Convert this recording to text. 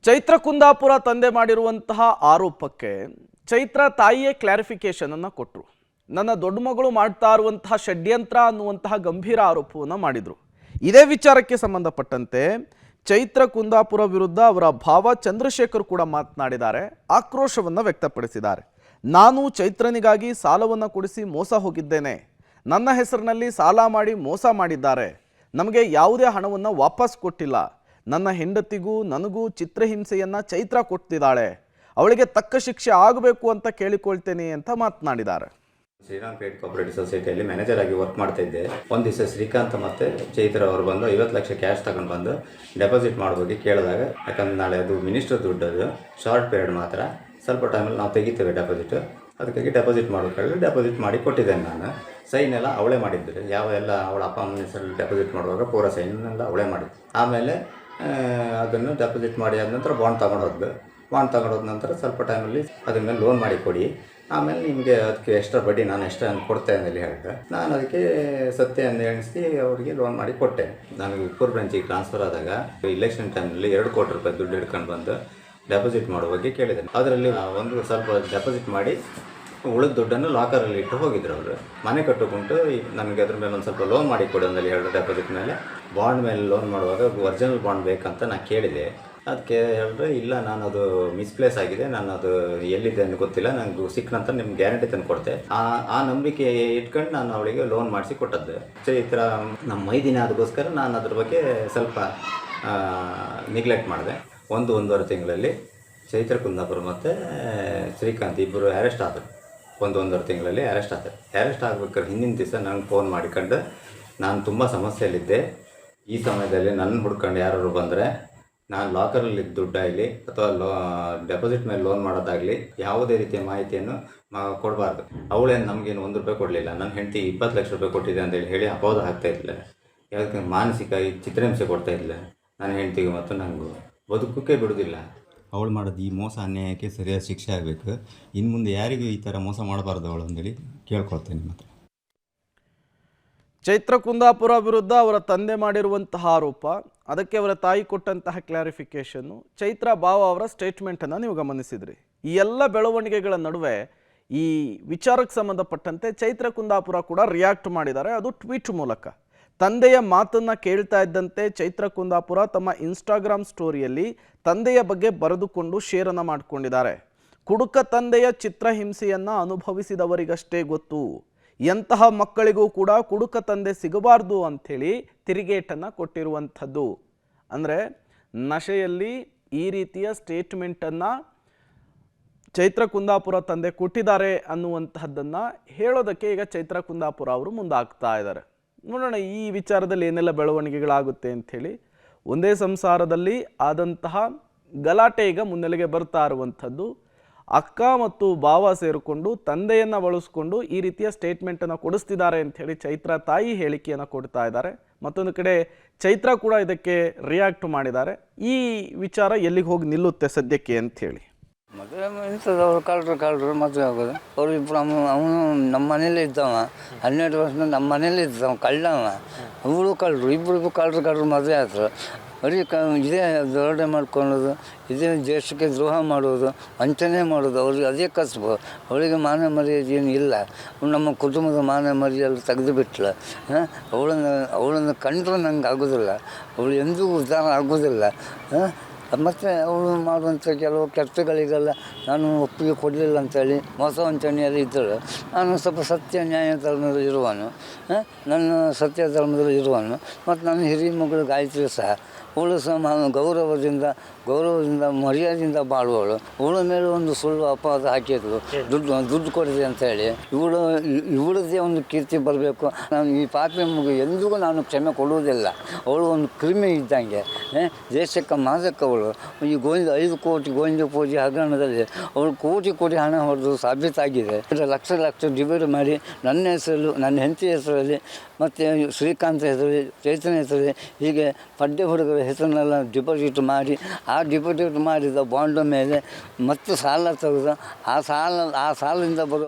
ಚೈತ್ರ ಕುಂದಾಪುರ ತಂದೆ ಮಾಡಿರುವಂತಹ ಆರೋಪಕ್ಕೆ ಚೈತ್ರ ತಾಯಿಯೇ ಕ್ಲಾರಿಫಿಕೇಶನ್ ಅನ್ನು ಕೊಟ್ಟರು. ನನ್ನ ದೊಡ್ಡ ಮಗಳು ಮಾಡ್ತಾ ಇರುವಂತಹ ಷಡ್ಯಂತ್ರ ಅನ್ನುವಂತಹ ಗಂಭೀರ ಆರೋಪವನ್ನು ಮಾಡಿದರು. ಇದೇ ವಿಚಾರಕ್ಕೆ ಸಂಬಂಧಪಟ್ಟಂತೆ ಚೈತ್ರ ಕುಂದಾಪುರ ವಿರುದ್ಧ ಅವರ ಭಾವ ಚಂದ್ರಶೇಖರ್ ಕೂಡ ಮಾತನಾಡಿದ್ದಾರೆ, ಆಕ್ರೋಶವನ್ನು ವ್ಯಕ್ತಪಡಿಸಿದ್ದಾರೆ. ನಾನು ಚೈತ್ರನಿಗಾಗಿ ಸಾಲವನ್ನು ಕೊಡಿಸಿ ಮೋಸ ಹೋಗಿದ್ದೇನೆ, ನನ್ನ ಹೆಸರಿನಲ್ಲಿ ಸಾಲ ಮಾಡಿ ಮೋಸ ಮಾಡಿದ್ದಾರೆ, ನಮಗೆ ಯಾವುದೇ ಹಣವನ್ನು ವಾಪಸ್ ಕೊಟ್ಟಿಲ್ಲ, ನನ್ನ ಹೆಂಡತಿಗೂ ನನಗೂ ಚಿತ್ರಹಿಂಸೆಯನ್ನು ಚೈತ್ರ ಕೊಡ್ತಿದ್ದಾಳೆ, ಅವಳಿಗೆ ತಕ್ಕ ಶಿಕ್ಷೆ ಆಗಬೇಕು ಅಂತ ಕೇಳಿಕೊಳ್ತೇನೆ ಅಂತ ಮಾತನಾಡಿದ್ದಾರೆ. ಶ್ರೀರಾಮ್ ಕ್ರೆಡಿಟ್ ಕೋಆಪರೇಟಿವ್ ಸೊಸೈಟಿಯಲ್ಲಿ ಮ್ಯಾನೇಜರ್ ಆಗಿ ವರ್ಕ್ ಮಾಡ್ತಾ ಇದ್ದೆ. ಒಂದು ದಿವಸ ಶ್ರೀಕಾಂತ್ ಮತ್ತು ಚೈತ್ರ ಅವರು ಬಂದು 50 ಲಕ್ಷ ಕ್ಯಾಶ್ ತಗೊಂಡು ಬಂದು ಡೆಪಾಸಿಟ್ ಮಾಡೋದಕ್ಕೆ ಕೇಳಿದಾಗ, ಯಾಕಂದ್ರೆ ನಾಳೆ ಅದು ಮಿನಿಸ್ಟರ್ ದುಡ್ಡು, ಅದು ಶಾರ್ಟ್ ಪೀರಿಯಡ್ ಮಾತ್ರ, ಸ್ವಲ್ಪ ಟೈಮಲ್ಲಿ ನಾವು ತೆಗಿತೇವೆ ಡೆಪಾಸಿಟ್, ಅದಕ್ಕಾಗಿ ಡೆಪಾಸಿಟ್ ಮಾಡೋಕ್ಕೆ ಡೆಪಾಸಿಟ್ ಮಾಡಿ ಕೊಟ್ಟಿದ್ದೇನೆ. ನಾನು ಸೈನ್ ಎಲ್ಲ ಅವಳೇ ಮಾಡಿದ್ದರು, ಯಾವೆಲ್ಲ ಅವಳ ಅಪ್ಪ ಅಮ್ಮನ ಹೆಸರಲ್ಲಿ ಡೆಪಾಸಿಟ್ ಮಾಡುವಾಗ ಪೂರ ಸೈನೆಲ್ಲ ಅವಳೇ ಮಾಡಿದ್ದು. ಆಮೇಲೆ ಅದನ್ನು ಡೆಪಾಸಿಟ್ ಮಾಡಿ ಆದ ನಂತರ ಬಾಂಡ್ ತಗೊಂಡೋದ ನಂತರ ಸ್ವಲ್ಪ ಟೈಮಲ್ಲಿ ಅದ್ರ ಮೇಲೆ ಲೋನ್ ಮಾಡಿ ಕೊಡಿ, ಆಮೇಲೆ ನಿಮಗೆ ಅದಕ್ಕೆ ಎಕ್ಸ್ಟ್ರಾ ಬಡ್ಡಿ ನಾನು ಎಕ್ಸ್ಟ್ರಾ ಕೊಡ್ತೇನೆ ಅಂತ ಹೇಳಿದೆ. ನಾನು ಅದಕ್ಕೆ ಸತ್ಯ ಅಂತ ಎಣಿಸಿ ಅವರಿಗೆ ಲೋನ್ ಮಾಡಿ ಕೊಟ್ಟೆ. ನನಗೆ ಉಪ್ಪೂರು ಬ್ರಾಂಚಿಗೆ ಟ್ರಾನ್ಸ್ಫರ್ ಆದಾಗ ಇಲೆಕ್ಷನ್ ಟೈಮಲ್ಲಿ 2 ಕೋಟಿ ರೂಪಾಯಿ ದುಡ್ಡು ಹಿಡ್ಕೊಂಡು ಬಂದು ಡೆಪಾಸಿಟ್ ಮಾಡೋ ಬಗ್ಗೆ ಕೇಳಿದೆ. ಅದರಲ್ಲಿ ಒಂದು ಸ್ವಲ್ಪ ಡೆಪಾಸಿಟ್ ಮಾಡಿ ಉಳಿದ ದುಡ್ಡನ್ನು ಲಾಕರಲ್ಲಿ ಇಟ್ಟು ಹೋಗಿದ್ರು ಅವರು. ಮನೆ ಕಟ್ಟುಕೊಂಡು ನನಗೆ ಅದ್ರ ಮೇಲೆ ಒಂದು ಸ್ವಲ್ಪ ಲೋನ್ ಮಾಡಿ ಕೊಡಿ ಅಂದಲ್ಲಿ 2 ಡೆಪಾಸಿಟ್ ಮೇಲೆ. ಬಾಂಡ್ ಮೇಲೆ ಲೋನ್ ಮಾಡುವಾಗ ಒರಿಜಿನಲ್ ಬಾಂಡ್ ಬೇಕಂತ ನಾನು ಕೇಳಿದೆ. ಅದಕ್ಕೆ ಹೇಳಿದ್ರೆ ಇಲ್ಲ, ನಾನು ಅದು ಮಿಸ್ಪ್ಲೇಸ್ ಆಗಿದೆ, ನಾನು ಅದು ಎಲ್ಲಿದೆ ಅಂತ ಗೊತ್ತಿಲ್ಲ, ನನಗೆ ಸಿಕ್ಕನಂತ ನಿಮ್ಗೆ ಗ್ಯಾರಂಟಿ ತಂದು ಕೊಡ್ತೆ. ಆ ನಂಬಿಕೆ ಇಟ್ಕೊಂಡು ನಾನು ಅವಳಿಗೆ ಲೋನ್ ಮಾಡಿಸಿ ಕೊಟ್ಟದ್ದು. ಚೈತ್ರ ನಮ್ಮ ಮೈದಿನ ಅದಕ್ಕೋಸ್ಕರ ನಾನು ಅದ್ರ ಬಗ್ಗೆ ಸ್ವಲ್ಪ ನಿಗ್ಲೆಕ್ಟ್ ಮಾಡಿದೆ. 1-1.5 ತಿಂಗಳಲ್ಲಿ ಚೈತ್ರ ಕುಂದಾಪುರ ಮತ್ತು ಶ್ರೀಕಾಂತ್ ಇಬ್ಬರು ಅರೆಸ್ಟ್ ಆದರು. 1-1.5 ತಿಂಗಳಲ್ಲಿ ಅರೆಸ್ಟ್ ಆದರು. ಅರೆಸ್ಟ್ ಆಗ್ಬೇಕಾದ್ರೆ ಹಿಂದಿನ ದಿವಸ ನಂಗೆ ಫೋನ್ ಮಾಡಿಕೊಂಡು, ನಾನು ತುಂಬ ಸಮಸ್ಯೆಯಲ್ಲಿದ್ದೆ, ಈ ಸಮಯದಲ್ಲಿ ನನ್ನ ಹುಡ್ಕೊಂಡು ಯಾರು ಬಂದರೆ ನಾನು ಲಾಕರಲ್ಲಿ ದುಡ್ಡಾಗಲಿ ಅಥವಾ ಡೆಪಾಸಿಟ್ ಮೇಲೆ ಲೋನ್ ಮಾಡೋದಾಗಲಿ ಯಾವುದೇ ರೀತಿಯ ಮಾಹಿತಿಯನ್ನು ಕೊಡಬಾರ್ದು. ಅವಳೇನು ನಮಗೇನು 1 ರೂಪಾಯಿ ಕೊಡಲಿಲ್ಲ, ನನ್ನ ಹೆಂಡತಿ 20 ಲಕ್ಷ ರೂಪಾಯಿ ಕೊಟ್ಟಿದೆ ಅಂತೇಳಿ ಹೇಳಿ ಅಪವಾದ ಹಾಕ್ತಾಯಿದ್ದಿಲ್ಲ, ಯಾಕೆ ಮಾನಸಿಕ ಚಿತ್ರಹಿಂಸೆ ಕೊಡ್ತಾಯಿದ್ದಿಲ್ಲ ನನ್ನ ಹೆಂಡತಿಗೆ, ಮತ್ತು ನನಗೂ ಬದುಕೋಕ್ಕೆ ಬಿಡೋದಿಲ್ಲ. ಅವಳು ಮಾಡೋದು ಈ ಮೋಸ ಅನ್ಯಾಯಕ್ಕೆ ಸರಿಯಾದ ಶಿಕ್ಷೆ ಆಗಬೇಕು. ಇನ್ನು ಮುಂದೆ ಯಾರಿಗೂ ಈ ಥರ ಮೋಸ ಮಾಡಬಾರ್ದು ಅವಳು ಅಂತೇಳಿ ಕೇಳ್ಕೊಳ್ತೇನೆ. ಮತ್ತು ಚೈತ್ರ ಕುಂದಾಪುರ ವಿರುದ್ಧ ಅವರ ತಂದೆ ಮಾಡಿರುವಂತಹ ಆರೋಪ, ಅದಕ್ಕೆ ಅವರ ತಾಯಿ ಕೊಟ್ಟಂತಹ ಕ್ಲಾರಿಫಿಕೇಶನ್ನು, ಚೈತ್ರ ಭಾವ ಅವರ ಸ್ಟೇಟ್ಮೆಂಟನ್ನು ನೀವು ಗಮನಿಸಿದ್ರಿ. ಈ ಎಲ್ಲ ಬೆಳವಣಿಗೆಗಳ ನಡುವೆ ಈ ವಿಚಾರಕ್ಕೆ ಸಂಬಂಧಪಟ್ಟಂತೆ ಚೈತ್ರ ಕುಂದಾಪುರ ಕೂಡ ರಿಯಾಕ್ಟ್ ಮಾಡಿದ್ದಾರೆ, ಅದು ಟ್ವೀಟ್ ಮೂಲಕ. ತಂದೆಯ ಮಾತನ್ನು ಕೇಳ್ತಾ ಇದ್ದಂತೆ ಚೈತ್ರ ಕುಂದಾಪುರ ತಮ್ಮ ಇನ್ಸ್ಟಾಗ್ರಾಮ್ ಸ್ಟೋರಿಯಲ್ಲಿ ತಂದೆಯ ಬಗ್ಗೆ ಬರೆದುಕೊಂಡು ಶೇರನ್ನು ಮಾಡಿಕೊಂಡಿದ್ದಾರೆ. ಕುಡುಕ ತಂದೆಯ ಚಿತ್ರಹಿಂಸೆಯನ್ನು ಅನುಭವಿಸಿದವರಿಗಷ್ಟೇ ಗೊತ್ತು, ಎಂತಹ ಮಕ್ಕಳಿಗೂ ಕೂಡ ಕುಡುಕ ತಂದೆ ಸಿಗಬಾರ್ದು ಅಂಥೇಳಿ ತಿರುಗೇಟನ್ನು ಕೊಟ್ಟಿರುವಂಥದ್ದು. ಅಂದರೆ ನಶೆಯಲ್ಲಿ ಈ ರೀತಿಯ ಸ್ಟೇಟ್ಮೆಂಟನ್ನು ಚೈತ್ರ ಕುಂದಾಪುರ ತಂದೆ ಕೊಟ್ಟಿದ್ದಾರೆ ಅನ್ನುವಂತಹದ್ದನ್ನು ಹೇಳೋದಕ್ಕೆ ಈಗ ಚೈತ್ರ ಕುಂದಾಪುರ ಅವರು ಮುಂದಾಗ್ತಾ ಇದ್ದಾರೆ. ನೋಡೋಣ ಈ ವಿಚಾರದಲ್ಲಿ ಏನೆಲ್ಲ ಬೆಳವಣಿಗೆಗಳಾಗುತ್ತೆ ಅಂಥೇಳಿ. ಒಂದೇ ಸಂಸಾರದಲ್ಲಿ ಆದಂತಹ ಗಲಾಟೆ ಈಗ ಮುನ್ನೆಲೆಗೆ ಬರ್ತಾ ಇರುವಂಥದ್ದು. ಅಕ್ಕ ಮತ್ತು ಭಾವ ಸೇರಿಕೊಂಡು ತಂದೆಯನ್ನು ಬಳಸ್ಕೊಂಡು ಈ ರೀತಿಯ ಸ್ಟೇಟ್ಮೆಂಟನ್ನು ಕೊಡಿಸ್ತಿದ್ದಾರೆ ಅಂಥೇಳಿ ಚೈತ್ರ ತಾಯಿ ಹೇಳಿಕೆಯನ್ನು ಕೊಡ್ತಾ ಇದ್ದಾರೆ. ಮತ್ತೊಂದು ಕಡೆ ಚೈತ್ರ ಕೂಡ ಇದಕ್ಕೆ ರಿಯಾಕ್ಟ್ ಮಾಡಿದ್ದಾರೆ. ಈ ವಿಚಾರ ಎಲ್ಲಿಗೆ ಹೋಗಿ ನಿಲ್ಲುತ್ತೆ ಸದ್ಯಕ್ಕೆ ಅಂಥೇಳಿ. ಮದುವೆ ಇಂಥದ್ದು ಅವ್ರು ಕಳ್ಳರು ಮದುವೆ ಆಗೋದು. ಅವ್ರು ಇಬ್ಬರು ಅವನು ನಮ್ಮ ಮನೇಲೇ ಇದ್ದವ, 12 ವರ್ಷದಿಂದ ನಮ್ಮ ಮನೇಲೇ ಇದ್ದವ, ಕಳ್ಳವ. ಅವಳು ಕಳ್ಳರು, ಇಬ್ಬರಿಗೂ ಕಳ್ಳರು ಮದುವೆ ಆದರು. ಬರೀ ಇದೇ ದರೋಡೆ ಮಾಡ್ಕೊಳ್ಳೋದು, ಇದೇ ದೇಶಕ್ಕೆ ದ್ರೋಹ ಮಾಡೋದು, ವಂಚನೆ ಮಾಡೋದು, ಅವ್ರಿಗೆ ಅದೇ ಕಸಬು. ಅವಳಿಗೆ ಮಾನ ಮರ್ಯಾದೆ ಏನು ಇಲ್ಲ. ನಮ್ಮ ಕುಟುಂಬದ ಮಾನ ಮರ್ಯಾದೆ ತೆಗೆದು ಬಿಟ್ಲ. ಅವಳನ್ನು ಕಂಡ್ರೆ ನಂಗೆ ಆಗೋದಿಲ್ಲ, ಅವಳು ಎಂದೂ ಉದ್ಧಾರ ಆಗೋದಿಲ್ಲ. ಮತ್ತು ಅವಳು ಮಾಡುವಂಥ ಕೆಲವು ಕೆಲಸಗಳಿಗೆಲ್ಲ ನಾನು ಒಪ್ಪಿಗೆ ಕೊಡಲಿಲ್ಲ ಅಂತೇಳಿ ಮೋಸ ವಂಚನೆಯಲ್ಲಿ ಇದ್ದಳು. ನಾನು ಸ್ವಲ್ಪ ಸತ್ಯ ನ್ಯಾಯ ಧರ್ಮದಲ್ಲಿ ಇರುವನು, ನನ್ನ ಸತ್ಯ ಧರ್ಮದಲ್ಲಿ ಇರುವನು. ಮತ್ತು ನನ್ನ ಹಿರಿಯ ಮಗಳು ಗಾಯತ್ರಿ ಸಹ, ಅವಳು ಸಹ ಗೌರವದಿಂದ ಮರ್ಯಾದೆಯಿಂದ ಬಾಳುವಳು. ಅವಳ ಮೇಲೆ ಒಂದು ಸುಳ್ಳು ಅಪವಾದ ಹಾಕಿದ್ರು, ದುಡ್ಡು ಕೊಡಿದೆ ಅಂತೇಳಿ. ಇವಳದೇ ಒಂದು ಕೀರ್ತಿ ಬರಬೇಕು. ನಾನು ಈ ಪಾಪಿ ಮಗು ಎಂದಿಗೂ ನಾನು ಕ್ಷಮೆ ಕೊಡುವುದಿಲ್ಲ. ಅವಳು ಒಂದು ಕ್ರಿಮಿ ಇದ್ದಂಗೆ, ದೇಶಕ್ಕೆ ಮಾದಕವಳು. ಈ 5 ಕೋಟಿ ಗೋವಿಂದ ಪೂಜೆ ಹಗರಣದಲ್ಲಿ ಅವಳು ಕೋಟಿ ಹಣ ಹೊಡೆದು ಸಾಬೀತಾಗಿದೆ. ಲಕ್ಷ ಡಿವೈಡ್ ಮಾಡಿ ನನ್ನ ಹೆಸರಲ್ಲಿ, ನನ್ನ ಹೆಂಡತಿ ಹೆಸರಲ್ಲಿ, ಮತ್ತು ಶ್ರೀಕಾಂತ್ ಹೆಸರಲ್ಲಿ, ಚೈತನ್ಯ ಹೆಸರಲ್ಲಿ, ಹೀಗೆ ಪಡ್ಡೆ ಹುಡುಗರ ಹೆಸರನ್ನೆಲ್ಲ ಡಿಪಾಸಿಟ್ ಮಾಡಿ, ಆ ಡಿಪಾಸಿಟ್ ಮಾಡಿದ ಬಾಂಡ್ ಮೇಲೆ ಮತ್ತೆ ಸಾಲ ತೆಗೆದು ಆ ಸಾಲದಿಂದ ಬರೋ